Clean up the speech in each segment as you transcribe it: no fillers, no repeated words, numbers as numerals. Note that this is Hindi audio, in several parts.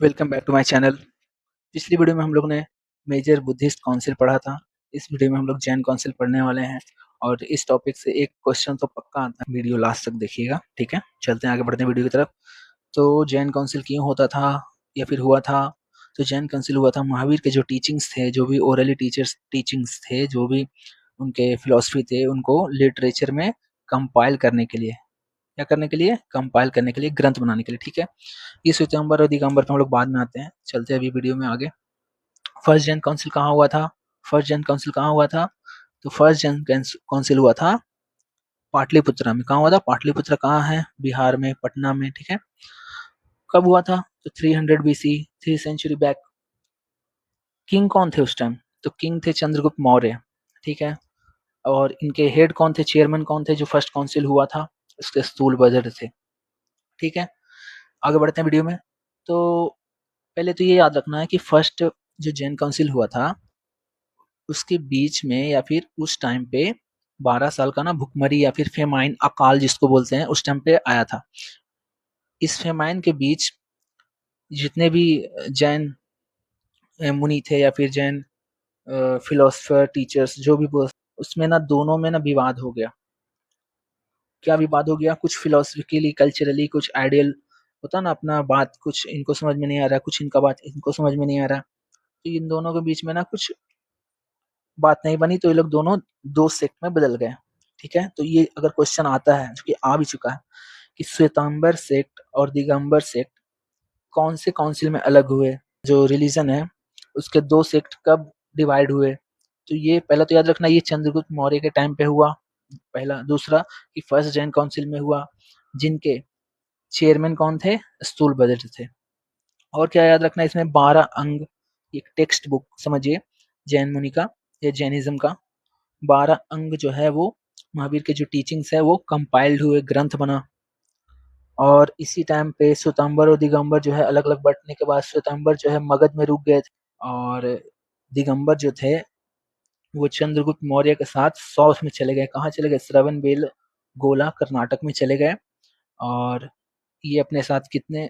Welcome back to my channel. पिछली वीडियो में हम लोग ने मेजर बुद्धिस्ट काउंसिल पढ़ा था। इस वीडियो में हम लोग जैन काउंसिल पढ़ने वाले हैं और इस टॉपिक से एक क्वेश्चन तो पक्का आता है। वीडियो लास्ट तक देखिएगा, ठीक है। चलते हैं आगे बढ़ते हैं वीडियो की तरफ। तो जैन काउंसिल क्यों होता था या फिर हुआ था? तो जैन काउंसिल हुआ था महावीर के जो टीचिंग्स थे, जो भी ओरली टीचिंग्स थे, जो भी उनके फिलॉसफी थे, उनको लिटरेचर में कंपाइल करने के लिए, क्या करने के लिए? कंपाइल करने के लिए, ग्रंथ बनाने के लिए, ठीक है। ये श्वेतांबर और दिगंबर पे हम लोग बाद में आते हैं। चलते हैं अभी वीडियो में आगे। फर्स्ट जैन काउंसिल कहाँ हुआ था? फर्स्ट जैन काउंसिल कहाँ हुआ था? तो फर्स्ट जैन काउंसिल हुआ था पाटलिपुत्रा में। कहाँ हुआ था? पाटलिपुत्रा कहाँ है? बिहार में, पटना में, ठीक है। कब हुआ था? तो 300 बीसी, 3 सेंचुरी बैक। किंग कौन थे उस टाइम? तो किंग थे चंद्रगुप्त मौर्य, ठीक है। और इनके हेड कौन थे, चेयरमैन कौन थे जो फर्स्ट काउंसिल हुआ था? उसके स्थूलभद्र थे, ठीक है। आगे बढ़ते हैं वीडियो में। तो पहले तो ये याद रखना है कि फर्स्ट जो जैन काउंसिल हुआ था उसके बीच में या फिर उस टाइम पे 12 साल का ना भुखमरी या फिर फेमाइन, अकाल जिसको बोलते हैं, उस टाइम पे आया था। इस फेमाइन के बीच जितने भी जैन मुनि थे या फिर जैन फिलोसफर टीचर्स जो भी बोल, उसमें ना दोनों में ना विवाद हो गया। क्या विवाद हो गया? कुछ फिलोसफिकली, कल्चरली, कुछ आइडियल होता ना अपना बात, कुछ इनको समझ में नहीं आ रहा, कुछ इनका बात इनको समझ में नहीं आ रहा। तो इन दोनों के बीच में ना कुछ बात नहीं बनी, तो ये लोग दोनों दो सेक्ट में बदल गए, ठीक है। तो ये अगर क्वेश्चन आता है, जो कि आ भी चुका है, कि श्वेतांबर सेक्ट और दिगंबर सेक्ट कौन से काउंसिल में अलग हुए, जो रिलीजन है उसके दो सेक्ट कब डिवाइड हुए? तो ये पहला तो याद रखना, ये चंद्रगुप्त मौर्य के टाइम पे हुआ, पहला। दूसरा कि फर्स्ट जैन काउंसिल में हुआ, जिनके चेयरमैन कौन थे? स्थूलभद्र थे। और क्या याद रखना, इसमें 12 अंग, एक टेक्स्ट बुक समझिए जैन मुनि का या जैनिज्म का। 12 अंग जो है वो महावीर के जो टीचिंग्स है वो कंपाइल्ड हुए, ग्रंथ बना। और इसी टाइम पे श्वेतांबर और दिगंबर जो है अलग अलग बंटने के बाद श्वेतांबर जो है मगध में रुक गए थे, और दिगंबर जो थे वो चंद्रगुप्त मौर्य के साथ साउथ में चले गए। कहाँ चले गए? श्रवणबेल गोला कर्नाटक में चले गए। और ये अपने साथ कितने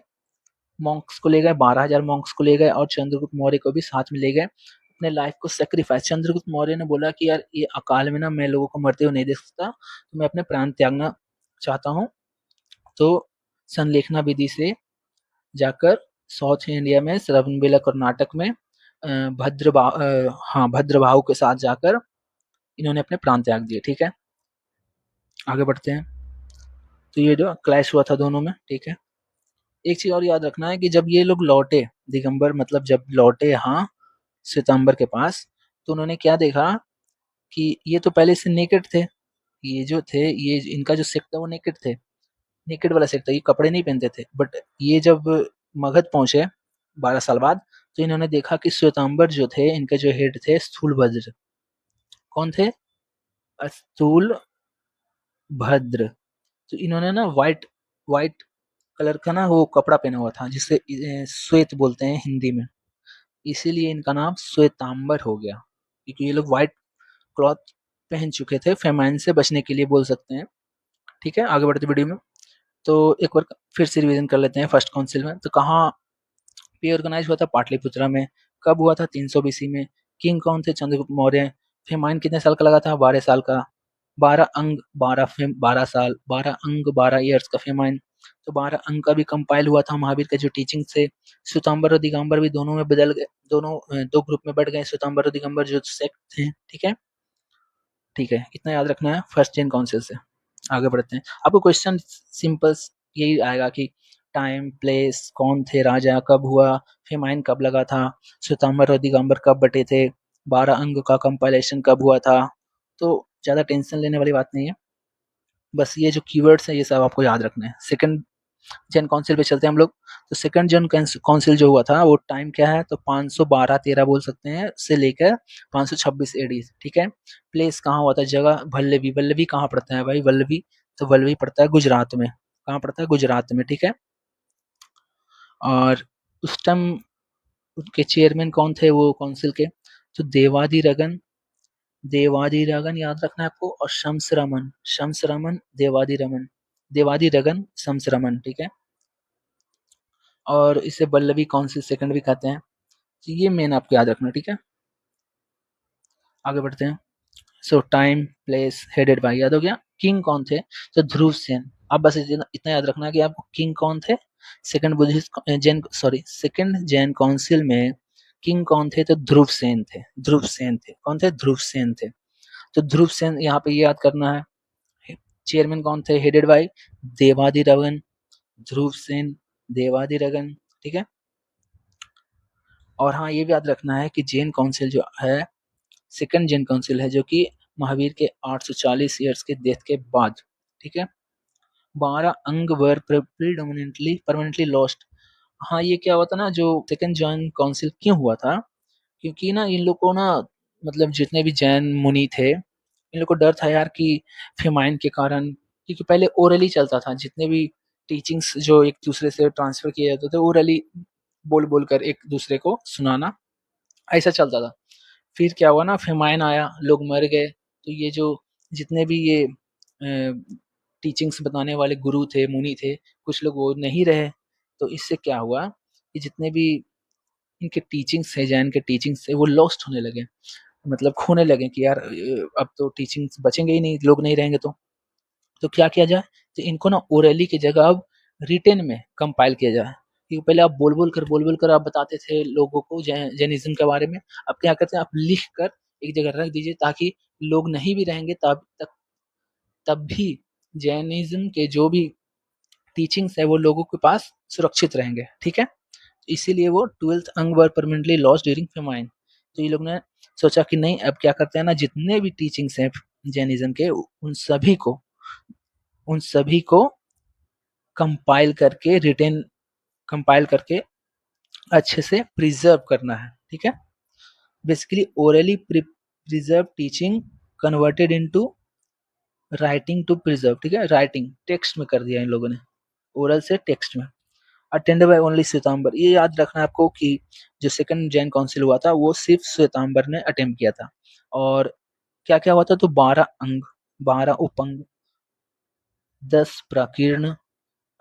मॉन्क्स को ले गए? 12,000 मॉन्क्स को ले गए, और चंद्रगुप्त मौर्य को भी साथ में ले गए। अपने लाइफ को सेक्रीफाइस, चंद्रगुप्त मौर्य ने बोला कि यार ये अकाल में ना मैं लोगों को मरते हुए नहीं देख सकता, तो मैं अपने प्राण त्यागना चाहता हूँ। तो संलेखना विधि से जाकर साउथ इंडिया में श्रवणबेला कर्नाटक में भद्रभाव के साथ जाकर इन्होंने अपने प्राण त्याग दिए, ठीक है। आगे बढ़ते हैं। तो ये जो क्लैश हुआ था दोनों में, ठीक है। एक चीज और याद रखना है कि जब ये लोग लौटे, दिगंबर मतलब जब लौटे यहाँ श्वेतांबर के पास, तो उन्होंने क्या देखा कि ये तो पहले से नेकेड थे। ये जो थे, ये इनका जो सेक्ट था वो नेकेड थे, नेकेड वाला सेक्ट था, ये कपड़े नहीं पहनते थे। बट ये जब मगध पहुंचे 12 साल बाद, तो इन्होंने देखा कि श्वेतांबर जो थे, इनके जो हेड थे स्थूलभद्र। कौन थे? स्थूल भद्र। तो इन्होंने ना वाइट वाइट कलर का ना वो कपड़ा पहना हुआ था, जिसे श्वेत बोलते हैं हिंदी में। इसीलिए इनका नाम श्वेतांबर हो गया, क्योंकि ये लोग व्हाइट क्लॉथ पहन चुके थे, फेमाइन से बचने के लिए बोल सकते हैं, ठीक है। आगे बढ़ते वीडियो में। तो एक बार फिर से रिवीजन कर लेते हैं। फर्स्ट काउंसिल में तो कहाँ पे ऑर्गेनाइज हुआ था? पाटलिपुत्रा में। कब हुआ था? 300 बीसी में। किंग कौन थे? चंद्रगुप्त मौर्य। फेमाइन कितने साल का लगा था? 12 साल का। 12 अंग 12 साल, 12 अंग 12 ईयर्स का फेमाइन। तो 12 अंग का भी कंपाइल हुआ था महावीर के जो टीचिंग से। श्वेतांबर और दिगंबर भी दोनों में बदल गए, दोनों दो ग्रुप में बढ़ गए, श्वेतांबर और दिगंबर जो सेक्ट थे, ठीक है। ठीक है, इतना याद रखना है फर्स्ट जैन काउंसिल से। आगे बढ़ते हैं। आपको क्वेश्चन सिंपल यही आएगा कि टाइम, प्लेस, कौन थे राजा, कब हुआ, फेमाइन कब लगा था, श्वेतांबर और दिगंबर कब बटे थे, 12 अंग का कंपाइलेशन कब हुआ था। तो ज़्यादा टेंशन लेने वाली बात नहीं है, बस ये जो कीवर्ड्स है ये सब आपको याद रखना है। सेकंड जैन काउंसिल पे चलते हैं हम लोग। तो सेकंड जैन काउंसिल जो हुआ था वो टाइम क्या है? तो 512-13 बोल सकते हैं से लेकर 526 एडी, ठीक है। प्लेस कहाँ हुआ था? जगह वल्लभी। वल्लभी कहाँ पड़ता है भाई? वल्लभी तो वल्लभी पड़ता है गुजरात में। कहाँ पड़ता है? गुजरात में, ठीक है। और उस टाइम उनके चेयरमैन कौन थे वो काउंसिल के? तो देवादिरगन, देवादिरगन याद रखना है आपको, और शमसरमन, शमसरमन, देवादिरमन, देवादिरगन, शमसरमन, ठीक है। और इसे बल्लभी काउंसिल सेकंड भी कहते हैं। तो ये मेन आपको याद रखना, ठीक है। आगे बढ़ते हैं। सो टाइम, प्लेस, हेडेड बाय, याद हो गया। किंग कौन थे? तो ध्रुव सेन। आप बस इतना याद रखना कि आपको किंग कौन थे। Second Buddhist Jain, sorry, second Jain council में किंग कौन थे? तो ध्रुव सेन थे। ध्रुव सेन थे। कौन थे? ध्रुव सेन थे। तो ध्रुव सेन यहाँ पे ये याद करना है। चेयरमैन कौन थे? Headed by Devadi Ragan. ध्रुव सेन, देवादी रगन, ठीक है। और हाँ, ये भी याद रखना है कि जैन काउंसिल जो है, सेकंड जैन काउंसिल है, जो कि महावीर के 840 ईयर्स के डेथ के बाद, ठीक है। 12 अंग वर प्रीडोमिनेंटली परमानेंटली लॉस्ट। हाँ, ये क्या हुआ था ना, जो सेकंड जैन काउंसिल क्यों हुआ था, क्योंकि ना इन लोग को ना, मतलब जितने भी जैन मुनि थे, इन लोग को डर था यार कि फेमाइन के कारण, क्योंकि पहले ओरली चलता था, जितने भी टीचिंग्स जो एक दूसरे से ट्रांसफर किए जाते थे, ओरली बोल बोल कर एक दूसरे को सुनाना, ऐसा चलता था। फिर क्या हुआ ना, फेमाइन आया, लोग मर गए, तो ये जो जितने भी ये टीचिंग्स बताने वाले गुरु थे, मुनि थे, कुछ लोग वो नहीं रहे। तो इससे क्या हुआ कि जितने भी इनके टीचिंग्स है, जैन के टीचिंग्स है, वो लॉस्ट होने लगे, मतलब खोने लगे कि यार अब तो टीचिंग्स बचेंगे ही नहीं, लोग नहीं रहेंगे। तो क्या किया जाए? तो इनको ना ओरली की जगह अब रिटेन में कंपाइल किया जाए। क्योंकि पहले आप बोल बोल कर आप बताते थे लोगों को जैनिज्म के बारे में। अब क्या करते हैं, आप लिख कर एक जगह रख दीजिए, ताकि लोग नहीं भी रहेंगे तब भी जैनिज्म के जो भी टीचिंग्स है वो लोगों के पास सुरक्षित रहेंगे, ठीक है। इसीलिए वो 12th अंग वर परमानेंटली लॉस्ट ड्यूरिंग फेमाइन। तो ये लोग ने सोचा कि नहीं, अब क्या करते हैं ना, जितने भी टीचिंग्स हैं जैनिज्म के, उन सभी को कंपाइल करके, रिटेन कंपाइल करके अच्छे से प्रिजर्व करना है, ठीक है। Basically orally preserve teaching converted into writing to preserve, ठीक है। राइटिंग टेक्स्ट में कर दिया इन लोगों ने, ओरल से टेक्स्ट में। अटेंडेड बाय ओनली श्वेतांबर, ये याद रखना है आपको कि जो सेकंड जैन काउंसिल हुआ था वो सिर्फ श्वेतांबर ने अटेम्प्ट किया था। और क्या क्या हुआ था? तो 12 अंग, 12 उपंग, 10 प्राकीर्ण,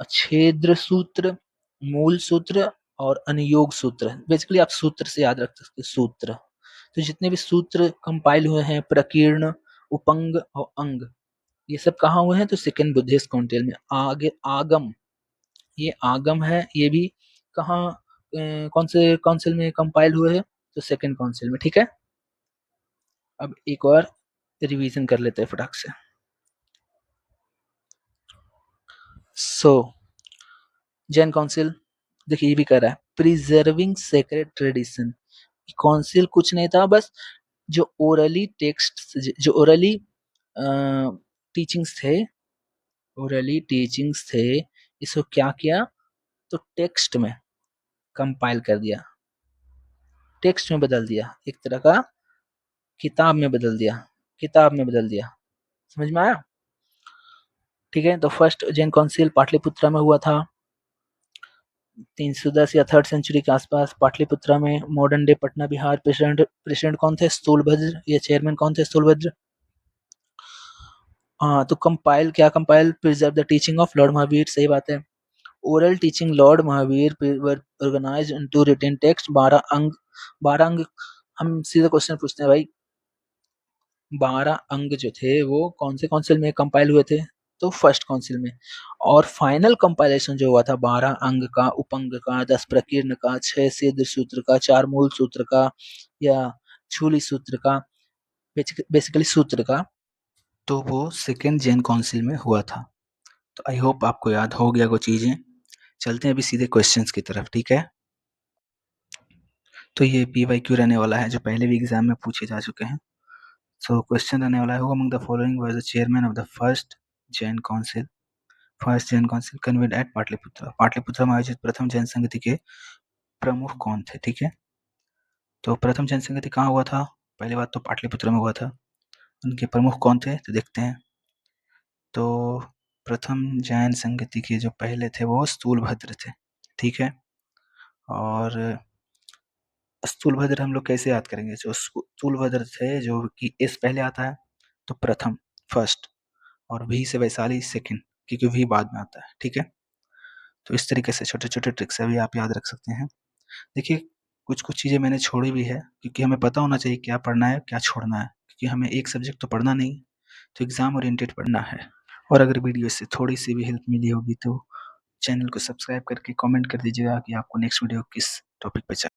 छेद्र सूत्र, मूल सूत्र और अनुयोग सूत्र। बेसिकली आप सूत्र से याद रख सकते हैं, सूत्र। तो जितने भी सूत्र कंपाइल हुए हैं, प्रकीर्ण, उपंग और अंग, ये सब कहाँ हुए हैं? तो सेकंड बुद्धिस्ट काउंसिल में। आगे आगम, ये आगम है, ये भी कहाँ, कौन से काउंसिल में कंपाइल हुए हैं? तो सेकंड काउंसिल में, ठीक है। अब एक और रिवीजन कर लेते हैं फटाक से। सो जैन काउंसिल, देखिए ये भी कर रहा है प्रिजर्विंग सेक्रेट ट्रेडिशन। काउंसिल कुछ नहीं था, बस जो ओरली टेक्स्ट, जो ओरली टीचिंग्स थे, ओरली टीचिंग्स थे, इसको क्या किया? तो टेक्स्ट में कंपाइल कर दिया, टेक्स्ट में बदल दिया, एक तरह का किताब में बदल दिया, किताब में बदल दिया। समझ में आया? ठीक है। तो फर्स्ट जैन काउंसिल पाटलिपुत्रा में हुआ था 310 या थर्ड सेंचुरी के आसपास, पाटलिपुत्रा में, modern day Patna Bihar. President president कौन थे? स्थूलभद्र। या चेयरमैन कौन थे? स्थूलभद्र। हाँ, तो कंपाइल, क्या compile? Preserve the teaching of lord Mahavir, सही बात है। Oral teaching lord Mahavir organize into written text, 12 अंग। 12 अंग, हम सीधा क्वेश्चन पूछते हैं भाई, 12 अंग जो थे वो कौन से काउंसिल में कंपाइल हुए थे? तो फर्स्ट काउंसिल में। और फाइनल कंपाइलेशन जो हुआ था 12 अंग का, उपंग का, 10 प्रकीर्ण का, 6 सिद्ध सूत्र का, 4 मूल सूत्र का, या छूली सूत्र का, बेसिकली सूत्र का, तो वो सेकेंड जैन काउंसिल में हुआ था। तो आई होप आपको याद हो गया वो चीजें। चलते हैं अभी सीधे क्वेश्चंस की तरफ, ठीक है। तो ये PYQ रहने वाला है, जो पहले भी एग्जाम में पूछे जा चुके हैं। सो क्वेश्चन रहने वाला है, who among the following was the chairman of the first Jain council convened at Pataliputra. Pataliputra में आयोजित प्रथम जैन संगति के प्रमुख कौन थे? ठीक है। तो प्रथम जैन संगति कहाँ हुआ था? पहली बात तो पाटलिपुत्र में हुआ था। उनके प्रमुख कौन थे? तो देखते हैं। तो प्रथम जैन संगति के जो पहले थे वो स्थूलभद्र थे, ठीक है। और स्थूलभद्र हम लोग कैसे याद करेंगे? जो स्थूलभद्र थे, जो कि एस पहले आता है, तो प्रथम, फर्स्ट, और वी से वैशाली सेकंड, क्योंकि वी बाद में आता है, ठीक है। तो इस तरीके से छोटे-छोटे ट्रिक्स अभी आप याद रख सकते हैं। देखिए, कुछ-कुछ चीज़ें मैंने छोड़ी भी है क्योंकि हमें पता होना चाहिए क्या पढ़ना है, क्या छोड़ना है। क्योंकि हमें एक सब्जेक्ट तो पढ़ना नहीं, तो एग्ज़ाम ओरिएंटेड पढ़ना है। और अगर वीडियो से थोड़ी-सी भी हेल्प मिली होगी तो चैनल को सब्सक्राइब करके कमेंट कर दीजिएगा कि आपको नेक्स्ट वीडियो किस टॉपिक पे चाहिए।